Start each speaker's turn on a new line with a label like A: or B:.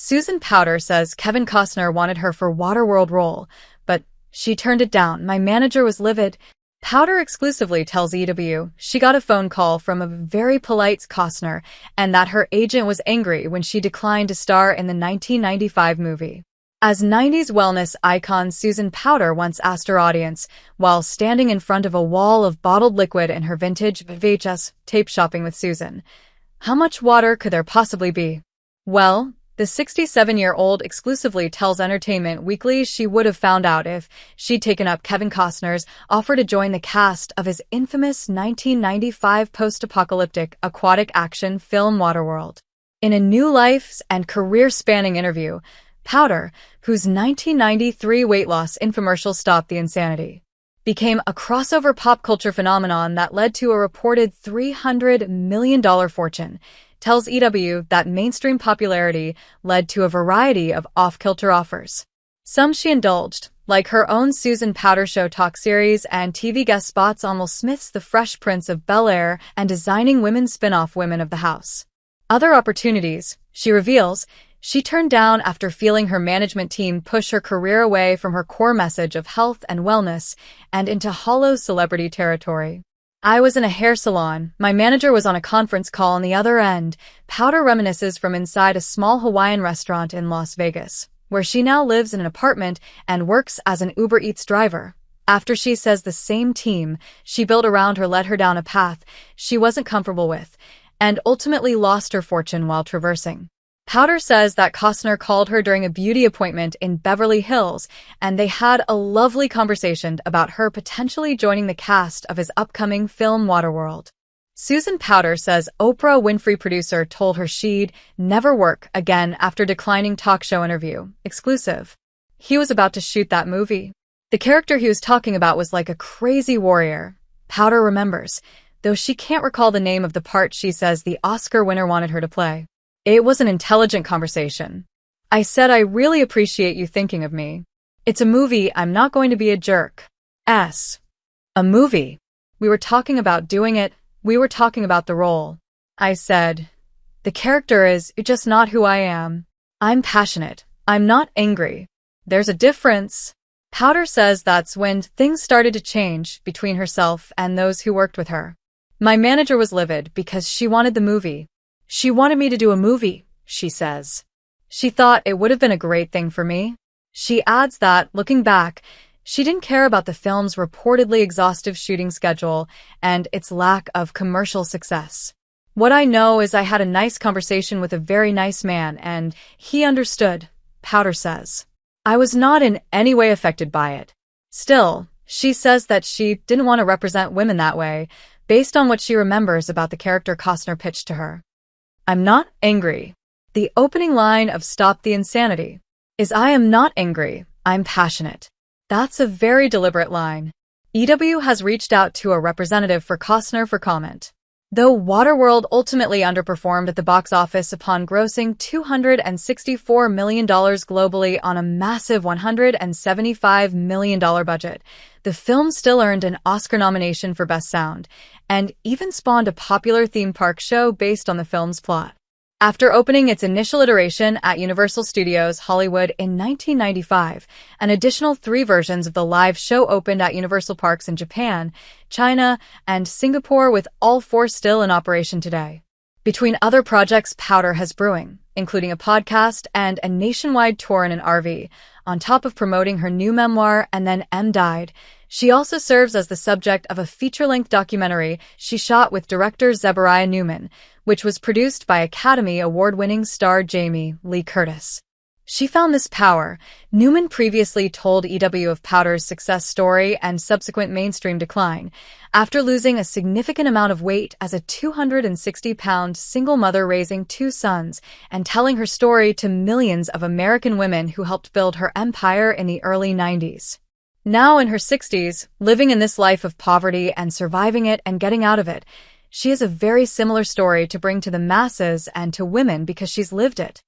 A: Susan Powter says Kevin Costner wanted her for Waterworld role, but she turned it down. My manager was livid. Powter exclusively tells EW she got a phone call from a very polite Costner and that her agent was angry when she declined to star in the 1995 movie. As 90s wellness icon Susan Powter once asked her audience, while standing in front of a wall of bottled liquid in her vintage VHS tape shopping with Susan, "How much water could there possibly be?" Well, the 67-year-old exclusively tells Entertainment Weekly she would have found out if she'd taken up Kevin Costner's offer to join the cast of his infamous 1995 post-apocalyptic aquatic action film Waterworld. In a new life and career-spanning interview, Powter, whose 1993 weight loss infomercial Stop the Insanity became a crossover pop culture phenomenon that led to a reported $300 million fortune, tells EW that mainstream popularity led to a variety of off-kilter offers. Some she indulged, like her own Susan Powter Show talk series and TV guest spots on Will Smith's The Fresh Prince of Bel-Air and designing women's spin-off Women of the House. Other opportunities, she reveals, she turned down after feeling her management team push her career away from her core message of health and wellness and into hollow celebrity territory. "I was in a hair salon. My manager was on a conference call on the other end." Powter reminisces from inside a small Hawaiian restaurant in Las Vegas, where she now lives in an apartment and works as an Uber Eats driver, after she says the same team she built around her led her down a path she wasn't comfortable with and ultimately lost her fortune while traversing. Powter says that Costner called her during a beauty appointment in Beverly Hills, and they had a lovely conversation about her potentially joining the cast of his upcoming film Waterworld. Susan Powter says Oprah Winfrey producer told her she'd never work again after declining talk show interview. Exclusive. He was about to shoot that movie. The character he was talking about was like a crazy warrior. Powter remembers, though she can't recall the name of the part she says the Oscar winner wanted her to play. "It was an intelligent conversation. I said I really appreciate you thinking of me. It's a movie, I'm not going to be a jerk." A movie. We were talking about doing it, we were talking about the role. I said, "The character is just not who I am. I'm passionate. I'm not angry. There's a difference." Powter says that's when things started to change between herself and those who worked with her. "My manager was livid because she wanted the movie. She wanted me to do a movie," she says. "She thought it would have been a great thing for me." She adds that, looking back, she didn't care about the film's reportedly exhaustive shooting schedule and its lack of commercial success. "What I know is I had a nice conversation with a very nice man and he understood," Powter says. "I was not in any way affected by it." Still, she says that she didn't want to represent women that way, based on what she remembers about the character Costner pitched to her. "I'm not angry." The opening line of Stop the Insanity is "I am not angry, I'm passionate." That's a very deliberate line. EW has reached out to a representative for Costner for comment. Though Waterworld ultimately underperformed at the box office upon grossing $264 million globally on a massive $175 million budget, the film still earned an Oscar nomination for Best Sound, and even spawned a popular theme park show based on the film's plot. After opening its initial iteration at Universal Studios Hollywood in 1995, an additional 3 versions of the live show opened at Universal Parks in Japan, China, and Singapore, with all 4 still in operation today. Between other projects Powter has brewing, including a podcast and a nationwide tour in an RV, on top of promoting her new memoir And Then M Died, she also serves as the subject of a feature-length documentary she shot with director Zebariah Newman, which was produced by Academy Award-winning star Jamie Lee Curtis. She found this power. Newman previously told EW of Powter's success story and subsequent mainstream decline, after losing a significant amount of weight as a 260-pound single mother raising 2 sons, and telling her story to millions of American women who helped build her empire in the early 90s. Now in her 60s, living in this life of poverty and surviving it and getting out of it, she has a very similar story to bring to the masses and to women because she's lived it.